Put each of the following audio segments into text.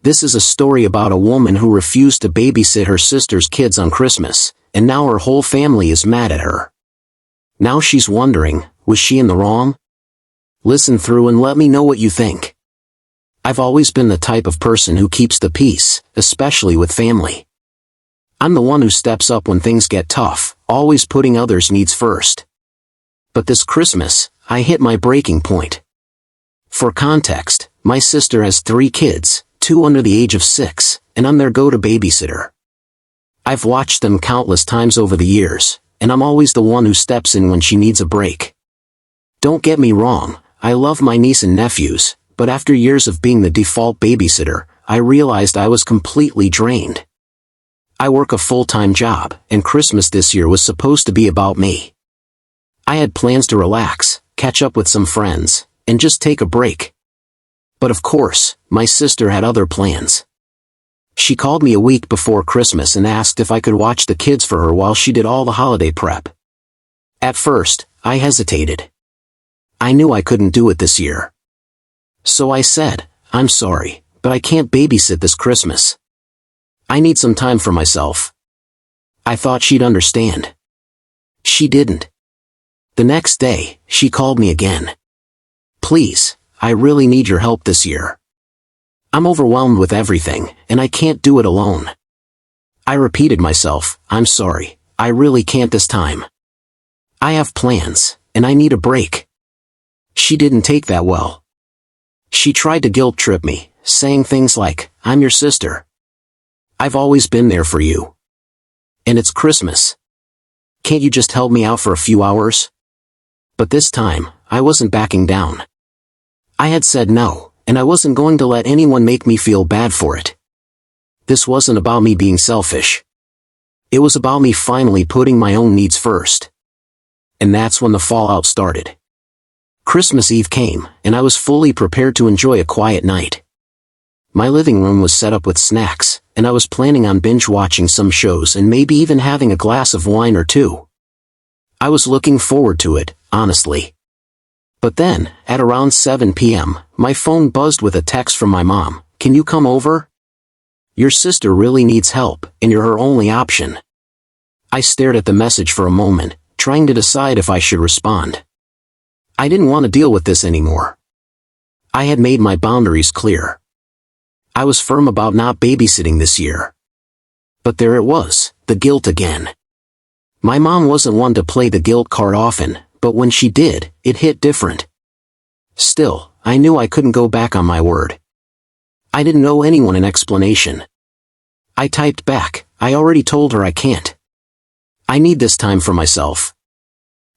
This is a story about a woman who refused to babysit her sister's kids on Christmas, and now her whole family is mad at her. Now she's wondering, was she in the wrong? Listen through and let me know what you think. I've always been the type of person who keeps the peace, especially with family. I'm the one who steps up when things get tough, always putting others' needs first. But this Christmas, I hit my breaking point. For context, my sister has 3 kids, 2 under the age of 6, and I'm their go-to babysitter. I've watched them countless times over the years, and I'm always the one who steps in when she needs a break. Don't get me wrong, I love my niece and nephews, but after years of being the default babysitter, I realized I was completely drained. I work a full-time job, and Christmas this year was supposed to be about me. I had plans to relax, catch up with some friends, and just take a break. But of course, my sister had other plans. She called me a week before Christmas and asked if I could watch the kids for her while she did all the holiday prep. At first, I hesitated. I knew I couldn't do it this year. So I said, "I'm sorry, but I can't babysit this Christmas. I need some time for myself." I thought she'd understand. She didn't. The next day, she called me again. "Please, I really need your help this year. I'm overwhelmed with everything, and I can't do it alone." I repeated myself, "I'm sorry, I really can't this time. I have plans, and I need a break." She didn't take that well. She tried to guilt trip me, saying things like, "I'm your sister. I've always been there for you. And it's Christmas. Can't you just help me out for a few hours?" But this time, I wasn't backing down. I had said no, and I wasn't going to let anyone make me feel bad for it. This wasn't about me being selfish. It was about me finally putting my own needs first. And that's when the fallout started. Christmas Eve came, and I was fully prepared to enjoy a quiet night. My living room was set up with snacks, and I was planning on binge-watching some shows and maybe even having a glass of wine or 2. I was looking forward to it, honestly. But then, at around 7 p.m., my phone buzzed with a text from my mom. "Can you come over? Your sister really needs help, and you're her only option." I stared at the message for a moment, trying to decide if I should respond. I didn't want to deal with this anymore. I had made my boundaries clear. I was firm about not babysitting this year. But there it was, the guilt again. My mom wasn't one to play the guilt card often, but when she did, it hit different. Still, I knew I couldn't go back on my word. I didn't owe anyone an explanation. I typed back, "I already told her I can't. I need this time for myself."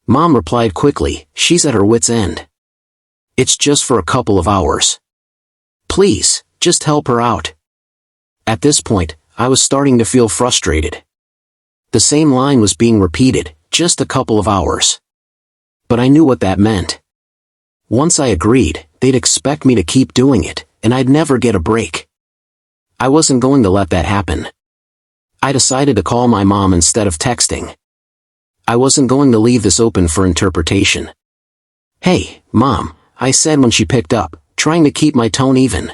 Mom replied quickly, "She's at her wit's end. It's just for a couple of hours. Please, just help her out." At this point, I was starting to feel frustrated. The same line was being repeated, "just a couple of hours." But I knew what that meant. Once I agreed, they'd expect me to keep doing it, and I'd never get a break. I wasn't going to let that happen. I decided to call my mom instead of texting. I wasn't going to leave this open for interpretation. "Hey, Mom," I said when she picked up, trying to keep my tone even.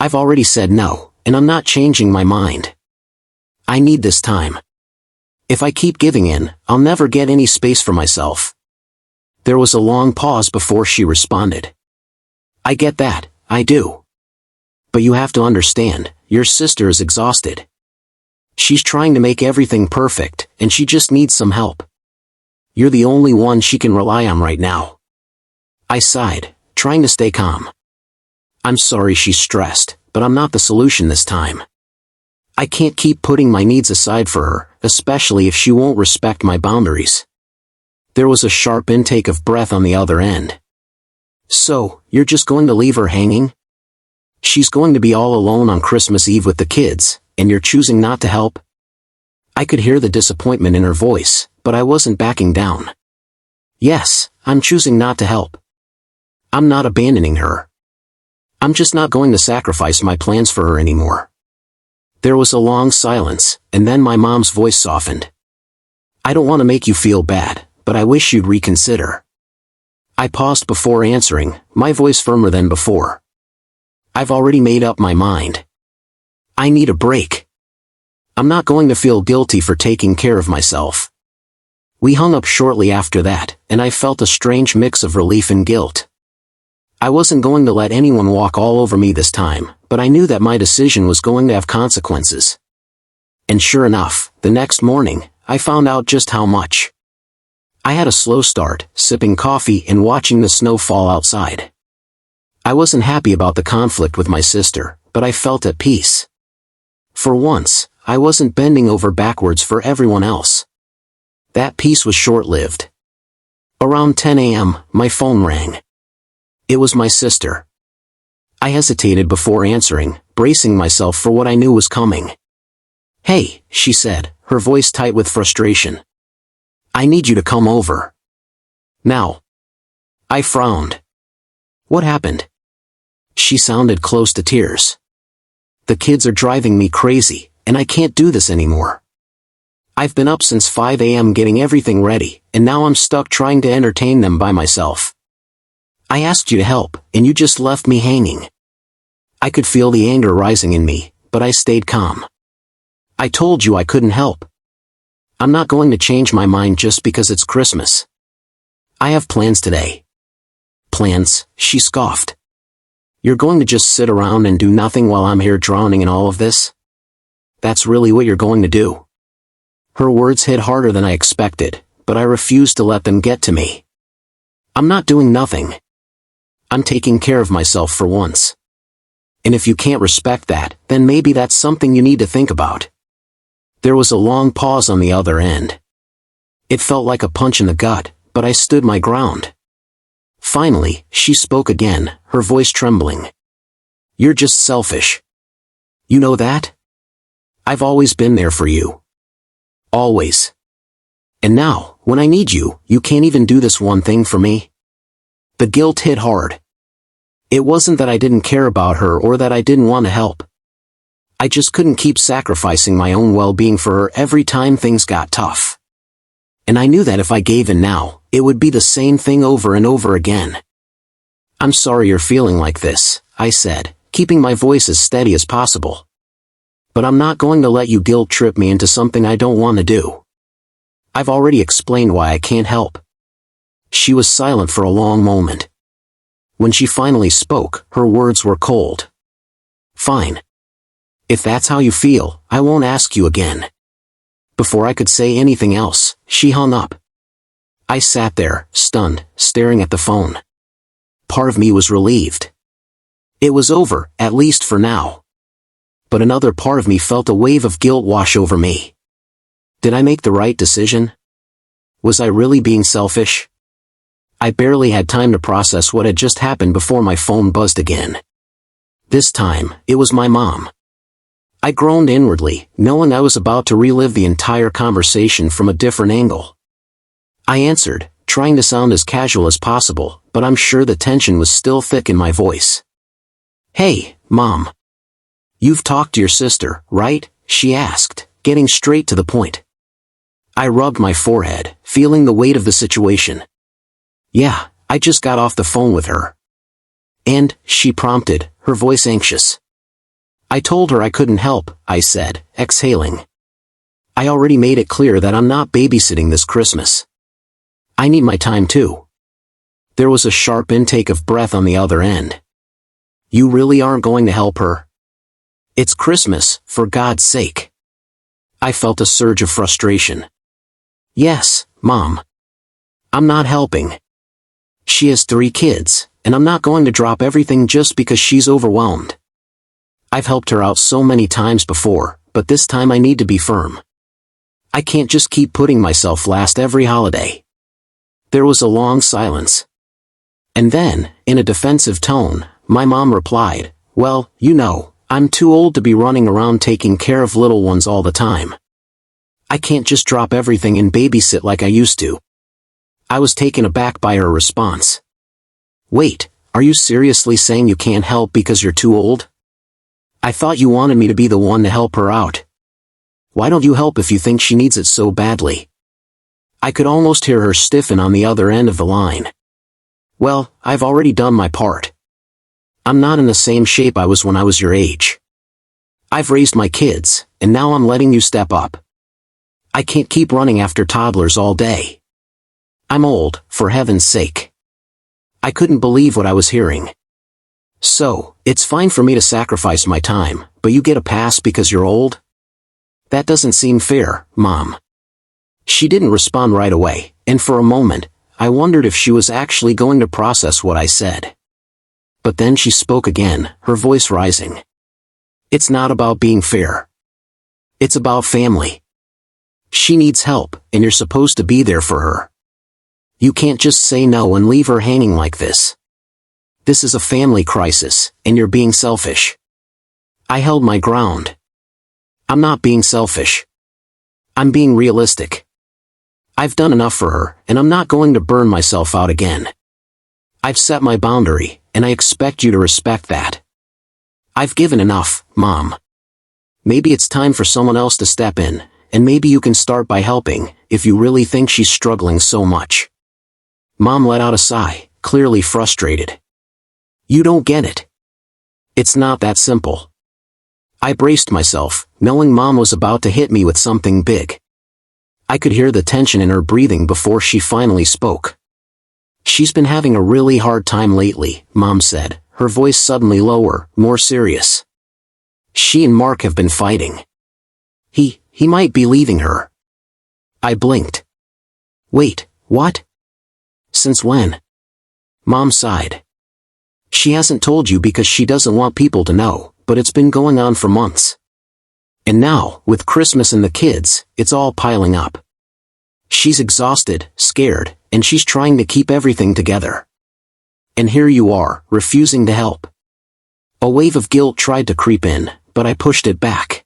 "I've already said no, and I'm not changing my mind. I need this time. If I keep giving in, I'll never get any space for myself." There was a long pause before she responded. "I get that, I do. But you have to understand, your sister is exhausted. She's trying to make everything perfect, and she just needs some help. You're the only one she can rely on right now." I sighed, trying to stay calm. "I'm sorry she's stressed, but I'm not the solution this time. I can't keep putting my needs aside for her, especially if she won't respect my boundaries." There was a sharp intake of breath on the other end. "So, you're just going to leave her hanging? She's going to be all alone on Christmas Eve with the kids, and you're choosing not to help?" I could hear the disappointment in her voice, but I wasn't backing down. "Yes, I'm choosing not to help. I'm not abandoning her. I'm just not going to sacrifice my plans for her anymore." There was a long silence, and then my mom's voice softened. "I don't want to make you feel bad, but I wish you'd reconsider." I paused before answering, my voice firmer than before. "I've already made up my mind. I need a break. I'm not going to feel guilty for taking care of myself. We hung up shortly after that, and I felt a strange mix of relief and guilt. I wasn't going to let anyone walk all over me this time, but I knew that my decision was going to have consequences. And sure enough, the next morning, I found out just how much. I had a slow start, sipping coffee and watching the snow fall outside. I wasn't happy about the conflict with my sister, but I felt at peace. For once, I wasn't bending over backwards for everyone else. That peace was short-lived. Around 10 a.m., my phone rang. It was my sister. I hesitated before answering, bracing myself for what I knew was coming. "Hey," she said, her voice tight with frustration. "I need you to come over. Now." I frowned. "What happened?" She sounded close to tears. "The kids are driving me crazy, and I can't do this anymore. I've been up since 5 a.m. getting everything ready, and now I'm stuck trying to entertain them by myself. I asked you to help, and you just left me hanging." I could feel the anger rising in me, but I stayed calm. "I told you I couldn't help. I'm not going to change my mind just because it's Christmas. I have plans today." "Plans?" she scoffed. "You're going to just sit around and do nothing while I'm here drowning in all of this? That's really what you're going to do?" Her words hit harder than I expected, but I refused to let them get to me. "I'm not doing nothing. I'm taking care of myself for once. And if you can't respect that, then maybe that's something you need to think about." There was a long pause on the other end. It felt like a punch in the gut, but I stood my ground. Finally, she spoke again, her voice trembling. "You're just selfish. You know that? I've always been there for you. Always. And now, when I need you, you can't even do this one thing for me?" The guilt hit hard. It wasn't that I didn't care about her or that I didn't want to help. I just couldn't keep sacrificing my own well-being for her every time things got tough. And I knew that if I gave in now, it would be the same thing over and over again. "I'm sorry you're feeling like this," I said, keeping my voice as steady as possible. "But I'm not going to let you guilt trip me into something I don't want to do. I've already explained why I can't help." She was silent for a long moment. When she finally spoke, her words were cold. "Fine. If that's how you feel, I won't ask you again." Before I could say anything else, she hung up. I sat there, stunned, staring at the phone. Part of me was relieved. It was over, at least for now. But another part of me felt a wave of guilt wash over me. Did I make the right decision? Was I really being selfish? I barely had time to process what had just happened before my phone buzzed again. This time, it was my mom. I groaned inwardly, knowing I was about to relive the entire conversation from a different angle. I answered, trying to sound as casual as possible, but I'm sure the tension was still thick in my voice. "Hey, Mom. You've talked to your sister, right?" she asked, getting straight to the point. I rubbed my forehead, feeling the weight of the situation. "Yeah, I just got off the phone with her." "And," she prompted, her voice anxious. "I told her I couldn't help," I said, exhaling. "I already made it clear that I'm not babysitting this Christmas. I need my time too." There was a sharp intake of breath on the other end. "You really aren't going to help her? It's Christmas, for God's sake." I felt a surge of frustration. "Yes, Mom. I'm not helping. She has 3 kids, and I'm not going to drop everything just because she's overwhelmed. I've helped her out so many times before, but this time I need to be firm. I can't just keep putting myself last every holiday." There was a long silence. And then, in a defensive tone, my mom replied, "Well, you know, I'm too old to be running around taking care of little ones all the time. I can't just drop everything and babysit like I used to." I was taken aback by her response. "Wait, are you seriously saying you can't help because you're too old? I thought you wanted me to be the one to help her out. Why don't you help if you think she needs it so badly?" I could almost hear her stiffen on the other end of the line. "Well, I've already done my part. I'm not in the same shape I was when I was your age." I've raised my kids, and now I'm letting you step up. I can't keep running after toddlers all day. I'm old, for heaven's sake. I couldn't believe what I was hearing. So, it's fine for me to sacrifice my time, but you get a pass because you're old? That doesn't seem fair, Mom. She didn't respond right away, and for a moment, I wondered if she was actually going to process what I said. But then she spoke again, her voice rising. It's not about being fair. It's about family. She needs help, and you're supposed to be there for her. You can't just say no and leave her hanging like this. This is a family crisis, and you're being selfish. I held my ground. I'm not being selfish. I'm being realistic. I've done enough for her, and I'm not going to burn myself out again. I've set my boundary, and I expect you to respect that. I've given enough, Mom. Maybe it's time for someone else to step in, and maybe you can start by helping, if you really think she's struggling so much. Mom let out a sigh, clearly frustrated. You don't get it. It's not that simple. I braced myself, knowing Mom was about to hit me with something big. I could hear the tension in her breathing before she finally spoke. She's been having a really hard time lately, Mom said, her voice suddenly lower, more serious. She and Mark have been fighting. He might be leaving her. I blinked. Wait, what? Since when? Mom sighed. She hasn't told you because she doesn't want people to know, but it's been going on for months. And now, with Christmas and the kids, it's all piling up. She's exhausted, scared, and she's trying to keep everything together. And here you are, refusing to help. A wave of guilt tried to creep in, but I pushed it back.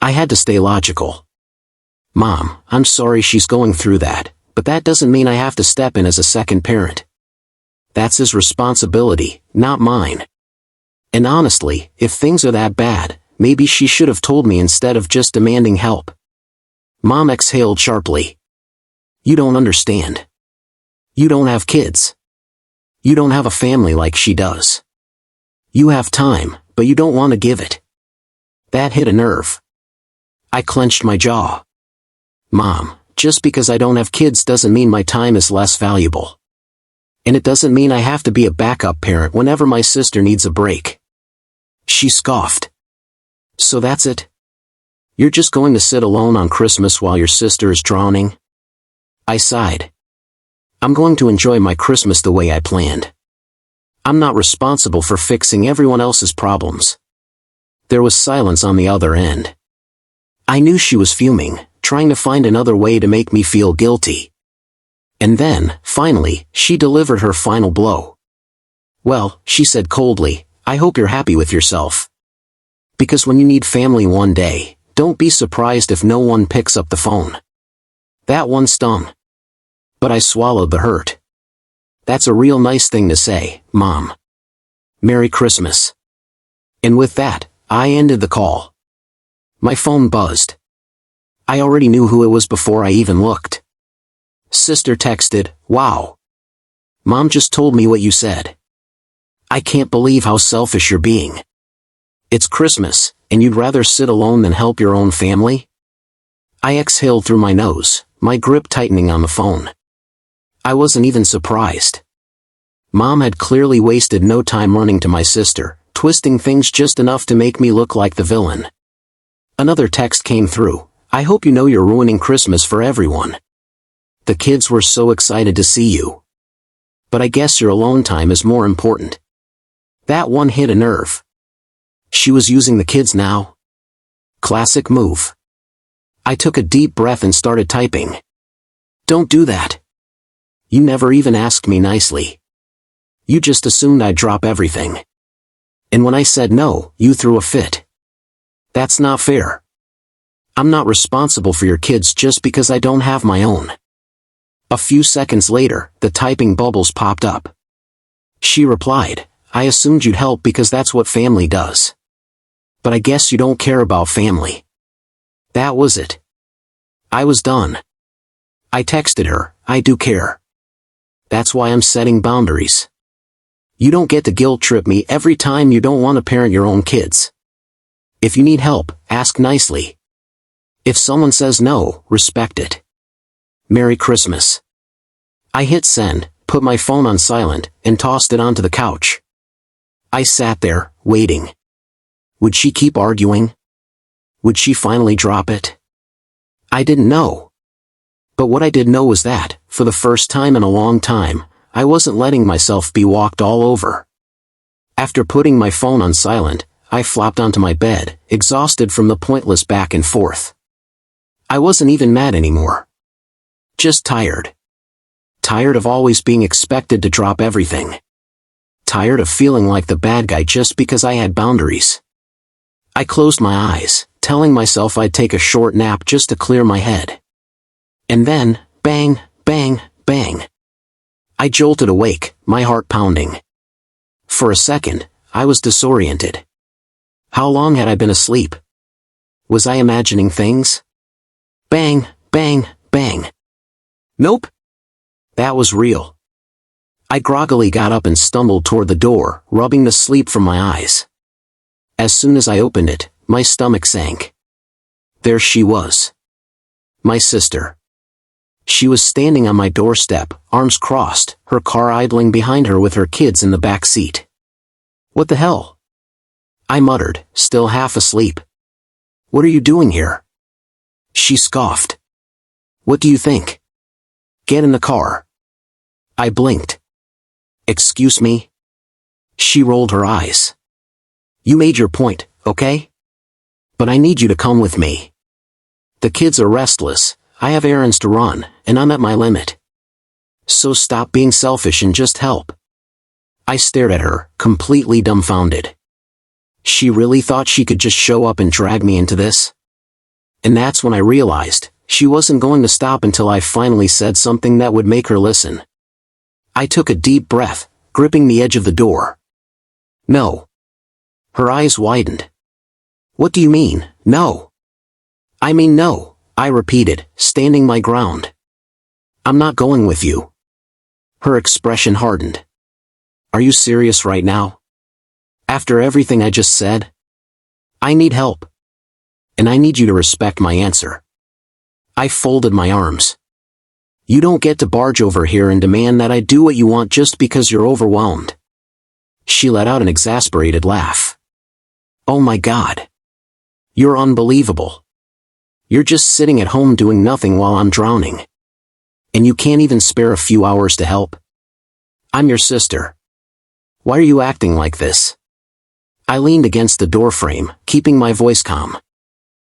I had to stay logical. Mom, I'm sorry she's going through that, but that doesn't mean I have to step in as a second parent. That's his responsibility, not mine. And honestly, if things are that bad, maybe she should have told me instead of just demanding help. Mom exhaled sharply. You don't understand. You don't have kids. You don't have a family like she does. You have time, but you don't want to give it. That hit a nerve. I clenched my jaw. Mom, just because I don't have kids doesn't mean my time is less valuable. And it doesn't mean I have to be a backup parent whenever my sister needs a break. She scoffed. So that's it? You're just going to sit alone on Christmas while your sister is drowning? I sighed. I'm going to enjoy my Christmas the way I planned. I'm not responsible for fixing everyone else's problems. There was silence on the other end. I knew she was fuming, trying to find another way to make me feel guilty. And then, finally, she delivered her final blow. Well, she said coldly, I hope you're happy with yourself. Because when you need family one day, don't be surprised if no one picks up the phone. That one stung. But I swallowed the hurt. That's a real nice thing to say, Mom. Merry Christmas. And with that, I ended the call. My phone buzzed. I already knew who it was before I even looked. Sister texted, wow. Mom just told me what you said. I can't believe how selfish you're being. It's Christmas, and you'd rather sit alone than help your own family? I exhaled through my nose, my grip tightening on the phone. I wasn't even surprised. Mom had clearly wasted no time running to my sister, twisting things just enough to make me look like the villain. Another text came through. I hope you know you're ruining Christmas for everyone. The kids were so excited to see you. But I guess your alone time is more important. That one hit a nerve. She was using the kids now? Classic move. I took a deep breath and started typing. Don't do that. You never even asked me nicely. You just assumed I'd drop everything. And when I said no, you threw a fit. That's not fair. I'm not responsible for your kids just because I don't have my own. A few seconds later, the typing bubbles popped up. She replied, I assumed you'd help because that's what family does. But I guess you don't care about family. That was it. I was done. I texted her, I do care. That's why I'm setting boundaries. You don't get to guilt trip me every time you don't want to parent your own kids. If you need help, ask nicely. If someone says no, respect it. Merry Christmas. I hit send, put my phone on silent, and tossed it onto the couch. I sat there, waiting. Would she keep arguing? Would she finally drop it? I didn't know. But what I did know was that, for the first time in a long time, I wasn't letting myself be walked all over. After putting my phone on silent, I flopped onto my bed, exhausted from the pointless back and forth. I wasn't even mad anymore. Just tired. Tired of always being expected to drop everything. Tired of feeling like the bad guy just because I had boundaries. I closed my eyes, telling myself I'd take a short nap just to clear my head. And then, bang, bang, bang. I jolted awake, my heart pounding. For a second, I was disoriented. How long had I been asleep? Was I imagining things? Bang, bang, bang. Nope. That was real. I groggily got up and stumbled toward the door, rubbing the sleep from my eyes. As soon as I opened it, my stomach sank. There she was. My sister. She was standing on my doorstep, arms crossed, her car idling behind her with her kids in the back seat. What the hell? I muttered, still half asleep. What are you doing here? She scoffed. What do you think? Get in the car. I blinked. Excuse me? She rolled her eyes. You made your point, okay? But I need you to come with me. The kids are restless, I have errands to run, and I'm at my limit. So stop being selfish and just help. I stared at her, completely dumbfounded. She really thought she could just show up and drag me into this? And that's when I realized, she wasn't going to stop until I finally said something that would make her listen. I took a deep breath, gripping the edge of the door. No. Her eyes widened. What do you mean, no? I mean no, I repeated, standing my ground. I'm not going with you. Her expression hardened. Are you serious right now? After everything I just said? I need help. And I need you to respect my answer. I folded my arms. You don't get to barge over here and demand that I do what you want just because you're overwhelmed. She let out an exasperated laugh. Oh my God. You're unbelievable. You're just sitting at home doing nothing while I'm drowning. And you can't even spare a few hours to help? I'm your sister. Why are you acting like this? I leaned against the doorframe, keeping my voice calm.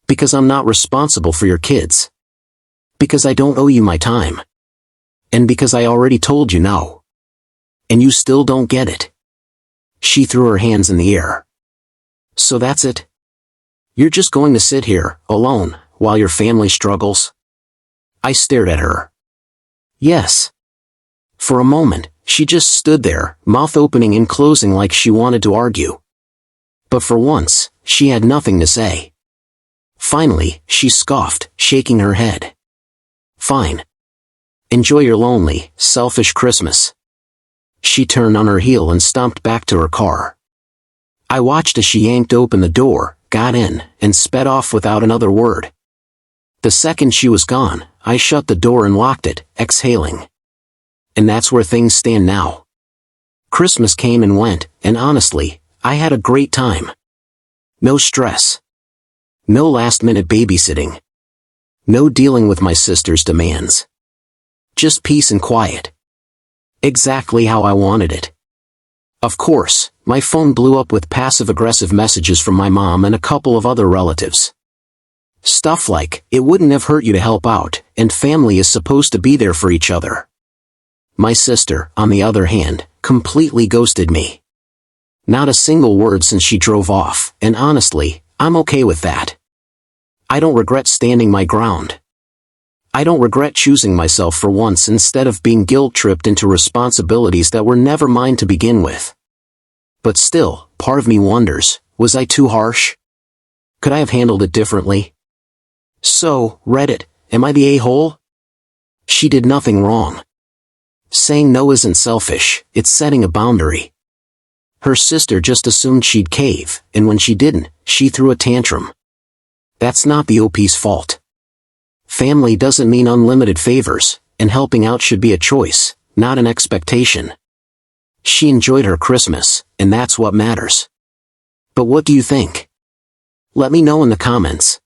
Because I'm not responsible for your kids. Because I don't owe you my time. And because I already told you no. And you still don't get it. She threw her hands in the air. So that's it? You're just going to sit here, alone, while your family struggles? I stared at her. Yes. For a moment, she just stood there, mouth opening and closing like she wanted to argue. But for once, she had nothing to say. Finally, she scoffed, shaking her head. Fine. Enjoy your lonely, selfish Christmas. She turned on her heel and stomped back to her car. I watched as she yanked open the door, got in, and sped off without another word. The second she was gone, I shut the door and locked it, exhaling. And that's where things stand now. Christmas came and went, and honestly, I had a great time. No stress. No last-minute babysitting. No dealing with my sister's demands. Just peace and quiet. Exactly how I wanted it. Of course, my phone blew up with passive-aggressive messages from my mom and a couple of other relatives. Stuff like, it wouldn't have hurt you to help out, and family is supposed to be there for each other. My sister, on the other hand, completely ghosted me. Not a single word since she drove off, and honestly, I'm okay with that. I don't regret standing my ground. I don't regret choosing myself for once instead of being guilt-tripped into responsibilities that were never mine to begin with. But still, part of me wonders, was I too harsh? Could I have handled it differently? So, Reddit, am I the a-hole? She did nothing wrong. Saying no isn't selfish, it's setting a boundary. Her sister just assumed she'd cave, and when she didn't, she threw a tantrum. That's not the OP's fault. Family doesn't mean unlimited favors, and helping out should be a choice, not an expectation. She enjoyed her Christmas, and that's what matters. But what do you think? Let me know in the comments.